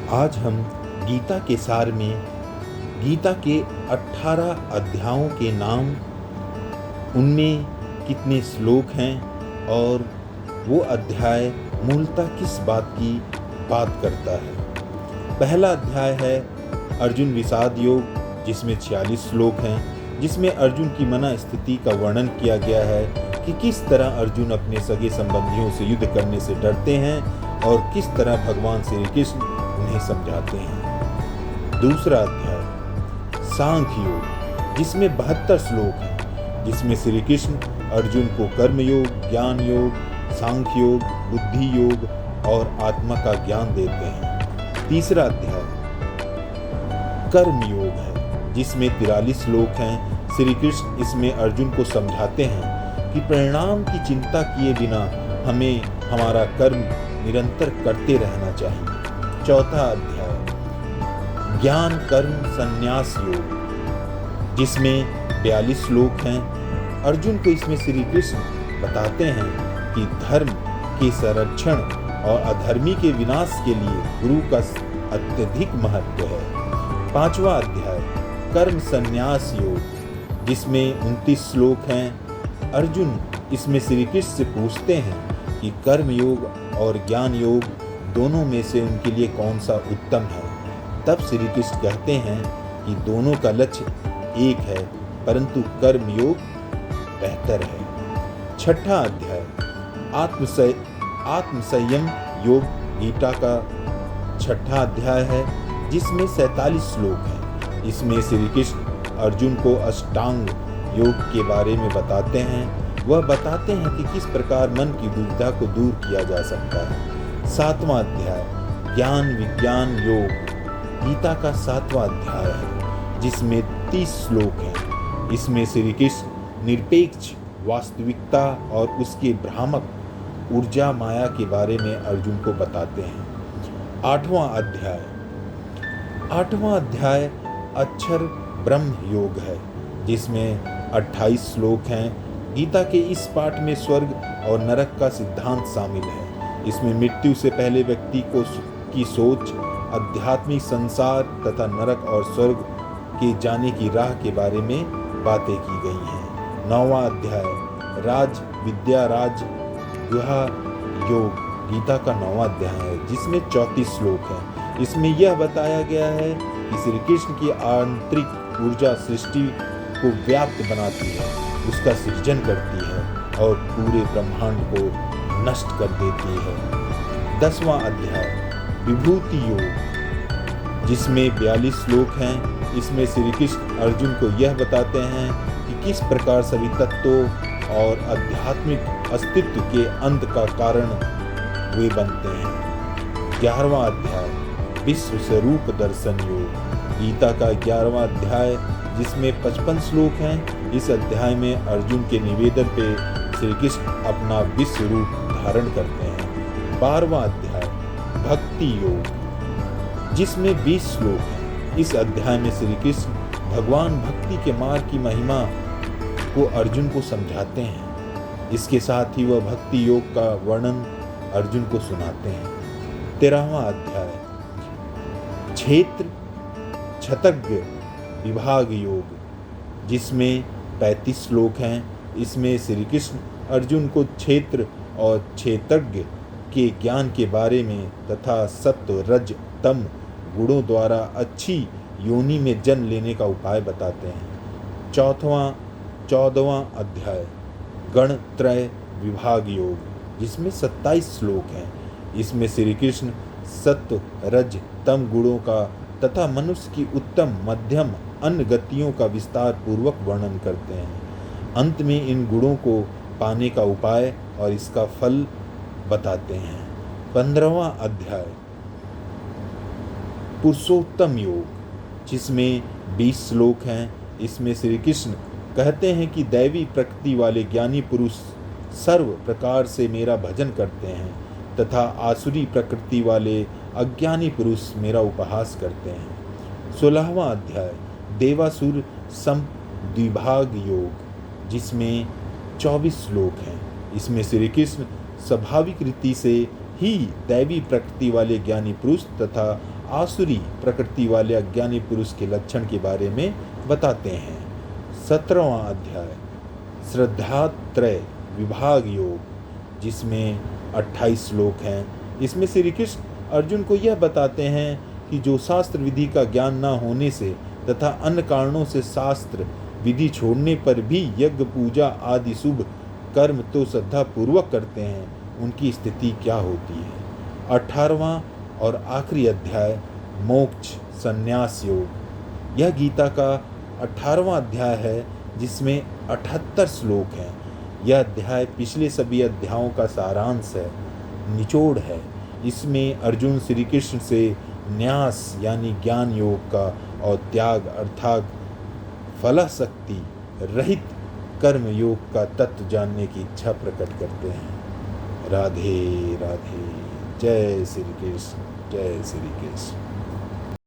आज हम गीता के सार में गीता के 18 अध्यायों के नाम, उनमें कितने श्लोक हैं और वो अध्याय मूलतः किस बात की बात करता है। पहला अध्याय है अर्जुन विषाद योग, जिसमें 46 श्लोक हैं, जिसमें अर्जुन की मना स्थिति का वर्णन किया गया है कि किस तरह अर्जुन अपने सगे संबंधियों से युद्ध करने से डरते हैं और किस तरह भगवान श्री कृष्ण उन्हें समझाते हैं। दूसरा अध्याय सांख्य योग, जिसमें 72 श्लोक हैं, जिसमें श्री कृष्ण अर्जुन को कर्म योग, ज्ञान योग, सांख्य योग, बुद्धि योग और आत्मा का ज्ञान देते हैं। तीसरा अध्याय कर्म योग है, जिसमें 43 श्लोक हैं। श्री कृष्ण इसमें अर्जुन को समझाते हैं कि परिणाम की चिंता किए बिना हमें हमारा कर्म निरंतर करते रहना चाहिए। चौथा अध्याय ज्ञान कर्म संन्यास योग, जिसमें 42 श्लोक हैं। अर्जुन को इसमें श्री कृष्ण बताते हैं कि धर्म के संरक्षण और अधर्मी के विनाश के लिए गुरु का अत्यधिक महत्व है। पांचवा अध्याय कर्म संन्यास योग, जिसमें 29 श्लोक हैं। अर्जुन इसमें श्री कृष्ण से पूछते हैं कि कर्म योग और ज्ञान योग दोनों में से उनके लिए कौन सा उत्तम है। तब श्री कृष्ण कहते हैं कि दोनों का लक्ष्य एक है, परंतु कर्म योग बेहतर है। छठा अध्याय आत्मसंयम योग गीता का छठा अध्याय है, जिसमें 47 श्लोक हैं। इसमें श्री कृष्ण अर्जुन को अष्टांग योग के बारे में बताते हैं। वह बताते हैं कि किस प्रकार मन की दुविधा को दूर किया जा सकता है। सातवां अध्याय ज्ञान विज्ञान योग गीता का 7वां अध्याय है, जिसमें 30 श्लोक हैं। इसमें श्री कृष्ण निरपेक्ष वास्तविकता और उसके भ्रामक ऊर्जा माया के बारे में अर्जुन को बताते हैं। आठवां अध्याय अक्षर ब्रह्म योग है, जिसमें 28 श्लोक हैं। गीता के इस पाठ में स्वर्ग और नरक का सिद्धांत शामिल है। इसमें मृत्यु से पहले व्यक्ति की सोच, आध्यात्मिक संसार तथा नरक और स्वर्ग के जाने की राह के बारे में बातें की गई हैं। 9वां अध्याय राज विद्या राज गुहा योग गीता का 9वां अध्याय है, जिसमें 34 श्लोक हैं। इसमें यह बताया गया है कि श्री कृष्ण की आंतरिक ऊर्जा सृष्टि को व्याप्त बनाती है, उसका सृजन करती है और पूरे ब्रह्मांड को नष्ट कर देती है। 10वां अध्याय विभूति योग, जिसमें 42 श्लोक हैं। इसमें श्री कृष्ण अर्जुन को यह बताते हैं कि किस प्रकार सभी तत्वों और आध्यात्मिक अस्तित्व के अंत का कारण वे बनते हैं। 11वां अध्याय विश्व स्वरूप दर्शन योग गीता का 11वां अध्याय, जिसमें 55 श्लोक हैं। इस अध्याय में अर्जुन के निवेदन पे श्री कृष्ण अपना विश्व रूप धारण करते हैं। 12वां अध्याय भक्ति योग, जिसमें 20 श्लोक हैं। इस अध्याय में श्री कृष्ण भगवान भक्ति के मार्ग की महिमा को अर्जुन को समझाते हैं। इसके साथ ही वह भक्ति योग का वर्णन अर्जुन को सुनाते हैं। 13वां अध्याय क्षेत्र क्षत्रज्ञ विभाग योग, जिसमें 35 श्लोक हैं। इसमें श्री कृष्ण अर्जुन को क्षेत्र और क्षेत्रज्ञ के ज्ञान के बारे में तथा सत्व रज तम गुणों द्वारा अच्छी योनि में जन्म लेने का उपाय बताते हैं। 14वां अध्याय गणत्रय विभाग योग, जिसमें 27 श्लोक हैं। इसमें श्री कृष्ण सत्व रज तम गुणों का तथा मनुष्य की उत्तम मध्यम अन्य गतियों का विस्तार पूर्वक वर्णन करते हैं। अंत में इन गुणों को पाने का उपाय और इसका फल बताते हैं। 15वां अध्याय पुरुषोत्तम योग, जिसमें 20 श्लोक हैं। इसमें श्री कृष्ण कहते हैं कि दैवी प्रकृति वाले ज्ञानी पुरुष सर्व प्रकार से मेरा भजन करते हैं तथा आसुरी प्रकृति वाले अज्ञानी पुरुष मेरा उपहास करते हैं। 16वां अध्याय देवासुर समद्विभाग योग, जिसमें 24 श्लोक हैं। इसमें श्री कृष्ण स्वाभाविक रीति से ही दैवी प्रकृति वाले ज्ञानी पुरुष तथा आसुरी प्रकृति वाले अज्ञानी पुरुष के लक्षण के बारे में बताते हैं। 17वां अध्याय श्रद्धात्रय विभाग योग, जिसमें 28 श्लोक हैं। इसमें श्री कृष्ण अर्जुन को यह बताते हैं कि जो शास्त्र विधि का ज्ञान न होने से तथा अन्य कारणों से शास्त्र विधि छोड़ने पर भी यज्ञ पूजा आदि शुभ कर्म तो श्रद्धा पूर्वक करते हैं, उनकी स्थिति क्या होती है। 18वां और आखिरी अध्याय मोक्ष संन्यास योग, यह गीता का 18वां अध्याय है जिसमें 78 श्लोक हैं। यह अध्याय पिछले सभी अध्यायों का सारांश है, निचोड़ है। इसमें अर्जुन श्री कृष्ण से न्यास यानी ज्ञान योग का और त्याग अर्थात फलासक्ति रहित कर्म योग का तत्व जानने की इच्छा प्रकट करते हैं। राधे राधे। जय श्री कृष्ण, जय श्री कृष्ण।